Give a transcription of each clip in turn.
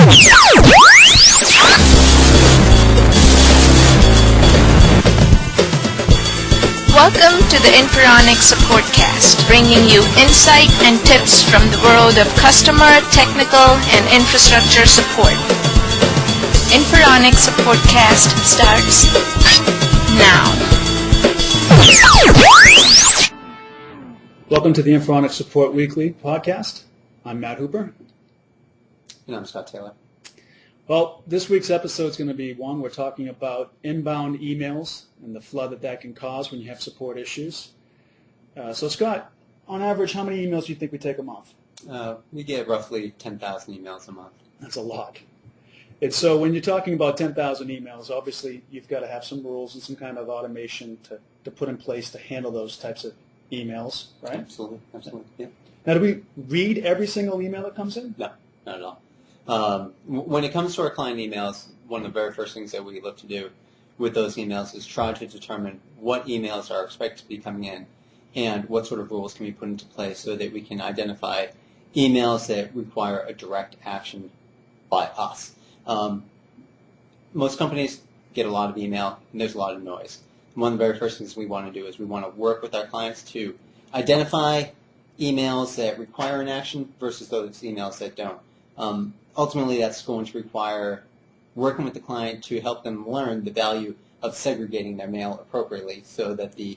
Welcome to the Inforonics Supportcast, bringing you insight and tips from the world of customer, technical, and infrastructure support. Inforonics Supportcast starts now. Welcome to the Inforonics Support Weekly podcast. I'm Matt Hooper. And I'm Scott Taylor. Well, this week's episode is going to be one we're talking about inbound emails and the flood that can cause when you have support issues. So, Scott, on average, how many emails do you think we take a month? We get roughly 10,000 emails a month. That's a lot. And so when you're talking about 10,000 emails, obviously you've got to have some rules and some kind of automation to put in place to handle those types of emails, right? Absolutely. Yeah. Now, do we read every single email that comes in? No, not at all. When it comes to our client emails, one of the very first things that we look to do with those emails is try to determine what emails are expected to be coming in and what sort of rules can be put into place so that we can identify emails that require a direct action by us. Most companies get a lot of email, and there's a lot of noise. And one of the very first things we want to do is we want to work with our clients to identify emails that require an action versus those emails that don't. Ultimately, that's going to require working with the client to help them learn the value of segregating their mail appropriately so that the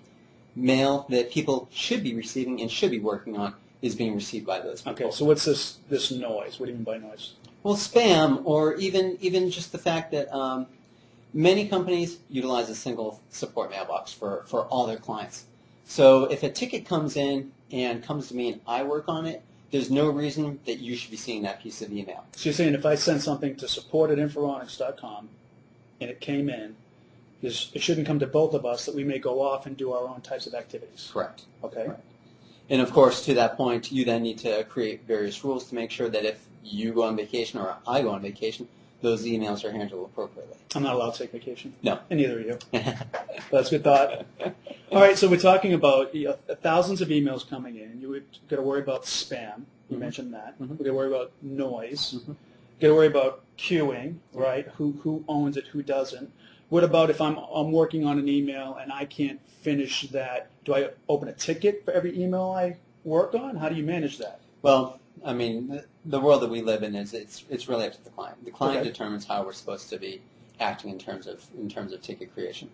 mail that people should be receiving and should be working on is being received by those people. Okay, so what's this noise? What do you mean by noise? Well, spam, or even just the fact that many companies utilize a single support mailbox for all their clients. So if a ticket comes in and comes to me and I work on it, there's no reason that you should be seeing that piece of email. So you're saying if I send something to support@inforonics.com and it came in, it shouldn't come to both of us, that we may go off and do our own types of activities? Correct. Okay. Correct. And of course, to that point, you then need to create various rules to make sure that if you go on vacation or I go on vacation, those emails are handled appropriately. I'm not allowed to take vacation. No. And neither are you. That's a good thought. All right, so we're talking about thousands of emails coming in. You've got to worry about spam. You mentioned that. We've got to worry about noise. Got to worry about queuing, right? Who owns it, who doesn't. What about if I'm working on an email and I can't finish that? Do I open a ticket for every email I work on? How do you manage that? Well, I mean, the world that we live in is it's really up to the client. The client determines how we're supposed to be acting in terms of ticket creation.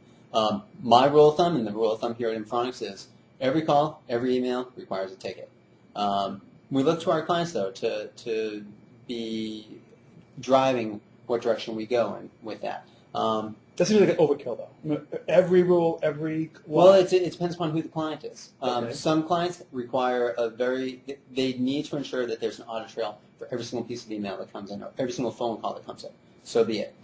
My rule of thumb and the rule of thumb here at Inforonics is every call, every email requires a ticket. We look to our clients though to be driving what direction we go in with that. That seems like an overkill, though. Every rule, Well, it depends upon who the client is. Okay. Some clients require they need to ensure that there's an audit trail for every single piece of email that comes in or every single phone call that comes in. So be it.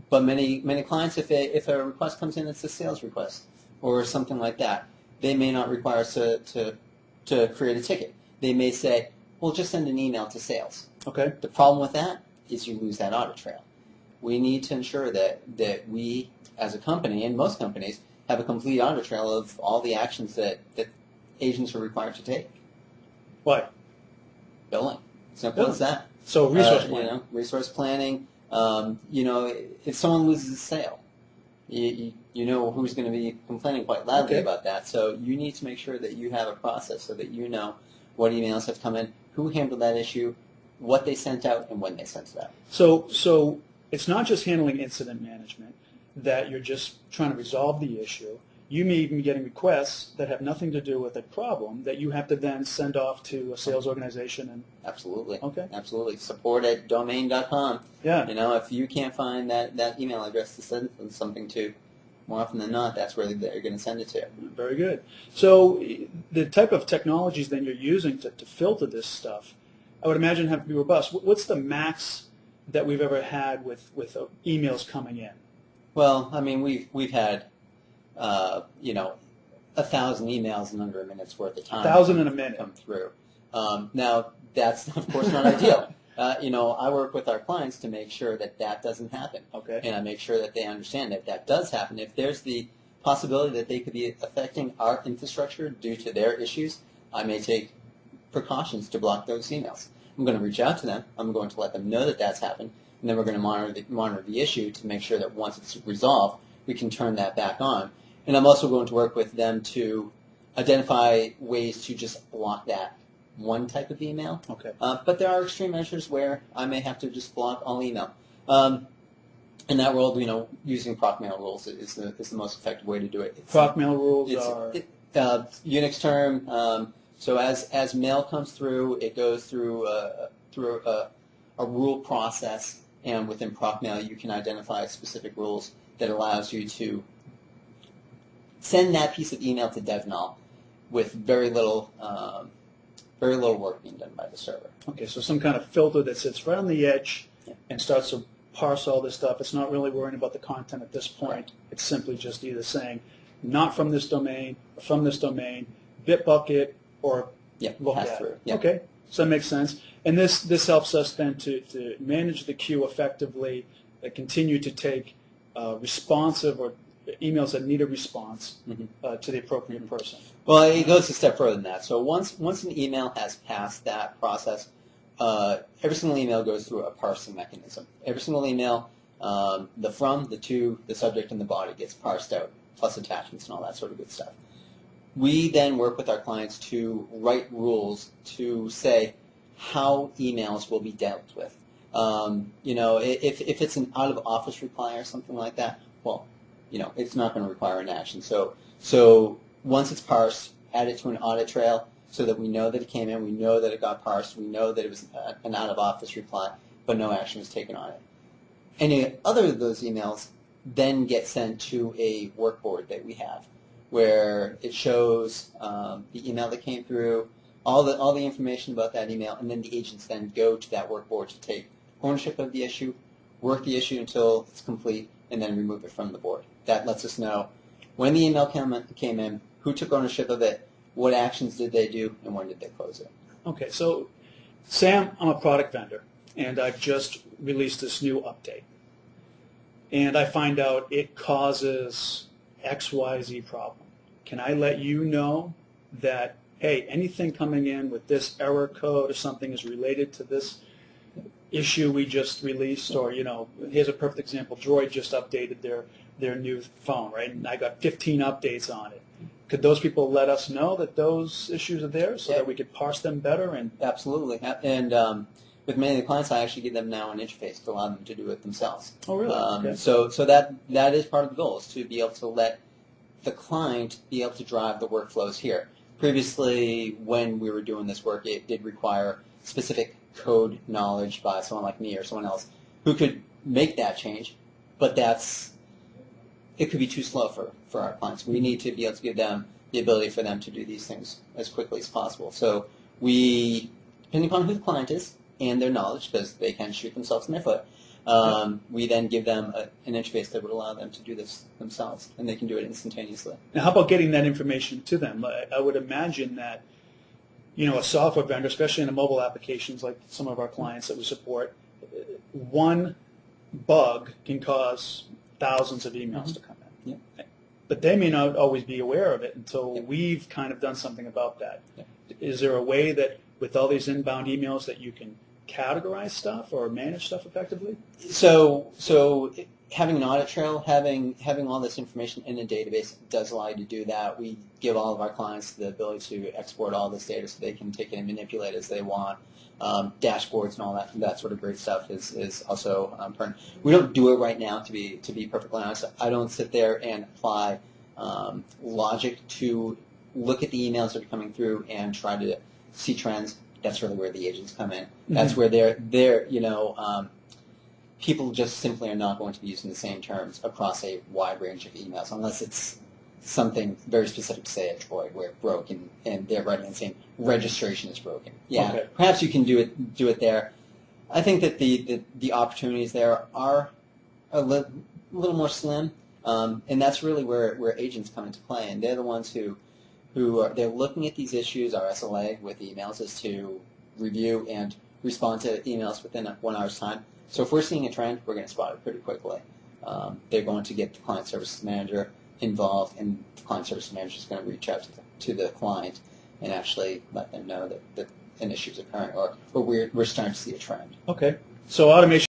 But many clients, if a request comes in, it's a sales request or something like that, they may not require us to create a ticket. They may say, well, just send an email to sales. Okay. The problem with that is you lose that audit trail. We need to ensure that we, as a company, and most companies, have a complete audit trail of all the actions that agents are required to take. What? Billing. Simple as that. So resource planning. Resource planning. If someone loses a sale, you know who's going to be complaining quite loudly about that. So you need to make sure that you have a process so that you know what emails have come in, who handled that issue, what they sent out, and when they sent it out. So it's not just handling incident management, that you're just trying to resolve the issue. You may even be getting requests that have nothing to do with a problem that you have to then send off to a sales organization. And Absolutely. Okay. Absolutely. Support@domain.com. Yeah. If you can't find that email address to send something to, more often than not, that's where they're going to send it to. Very good. So the type of technologies then you're using to filter this stuff, I would imagine have to be robust. What's the max that we've ever had with emails coming in? Well, I mean, we've had 1,000 emails in under a minute's worth of time. 1,000 in a minute come through. Now that's of course not ideal. I work with our clients to make sure that doesn't happen. Okay. And I make sure that they understand that if that does happen, if there's the possibility that they could be affecting our infrastructure due to their issues, I may take precautions to block those emails. I'm going to reach out to them. I'm going to let them know that that's happened, and then we're going to monitor the issue to make sure that once it's resolved, we can turn that back on. And I'm also going to work with them to identify ways to just block that one type of email. Okay. But there are extreme measures where I may have to just block all email. In that world, using proc mail rules is the most effective way to do it. Proc mail rules are Unix term. So as mail comes through, it goes through a rule process, and within proc mail, you can identify specific rules that allows you to send that piece of email to DevNull with very little work being done by the server. Okay, so some kind of filter that sits right on the edge and starts to parse all this stuff. It's not really worrying about the content at this point. Right. It's simply just either saying, not from this domain, or from this domain, Bitbucket, or look pass at through. it. Yep. Okay, so that makes sense. And this helps us then to manage the queue effectively, continue to take responsive or emails that need a response to the appropriate person. Well, it goes a step further than that. So once an email has passed that process, every single email goes through a parsing mechanism. Every single email, the from, the to, the subject, and the body gets parsed out, plus attachments and all that sort of good stuff. We then work with our clients to write rules to say how emails will be dealt with. If it's an out-of-office reply or something like that, well, it's not going to require an action. So once it's parsed, add it to an audit trail so that we know that it came in, we know that it got parsed, we know that it was an out-of-office reply, but no action was taken on it. Any other of those emails then get sent to a workboard that we have, where it shows the email that came through, all the information about that email, and then the agents then go to that workboard to take ownership of the issue, work the issue until it's complete, and then remove it from the board. That lets us know when the email came in, who took ownership of it, what actions did they do, and when did they close it. Okay, so Sam, I'm a product vendor, and I've just released this new update. And I find out it causes XYZ problem. Can I let you know that, hey, anything coming in with this error code or something is related to this issue we just released? Or, here's a perfect example. Droid just updated their new phone, right? And I got 15 updates on it. Could those people let us know that those issues are there so that we could parse them better? And Absolutely. And with many of the clients, I actually give them now an interface to allow them to do it themselves. Oh, really? Okay. So that is part of the goal, is to be able to let the client be able to drive the workflows here. Previously, when we were doing this work, it did require specific code knowledge by someone like me or someone else who could make that change, but it could be too slow for our clients. We need to be able to give them the ability for them to do these things as quickly as possible. So we, depending upon who the client is and their knowledge, because they can shoot themselves in their foot, we then give them an interface that would allow them to do this themselves, and they can do it instantaneously. Now, how about getting that information to them? I would imagine that, a software vendor, especially in the mobile applications like some of our clients that we support, one bug can cause thousands of emails to come in. Yeah. But they may not always be aware of it until we've kind of done something about that. Yeah. Is there a way that with all these inbound emails that you can categorize stuff or manage stuff effectively? So having an audit trail, having all this information in a database does allow you to do that. We give all of our clients the ability to export all this data so they can take it and manipulate as they want. Dashboards and all that sort of great stuff is also important. We don't do it right now, to be perfectly honest. I don't sit there and apply logic to look at the emails that are coming through and try to see trends. That's really where the agents come in. That's where people just simply are not going to be using the same terms across a wide range of emails unless it's something very specific to say a Droid where it broke and they're writing and saying registration is broken. Yeah, okay. Perhaps you can do it there. I think that the opportunities there are a little more slim, and that's really where agents come into play, and they're the ones who they're looking at these issues. Our SLA with emails is to review and respond to emails within 1 hour's time. So if we're seeing a trend, we're going to spot it pretty quickly. They're going to get the client services manager involved, and the client services manager is going to reach out to the client and actually let them know that an issue is occurring, or we're starting to see a trend. Okay. So automation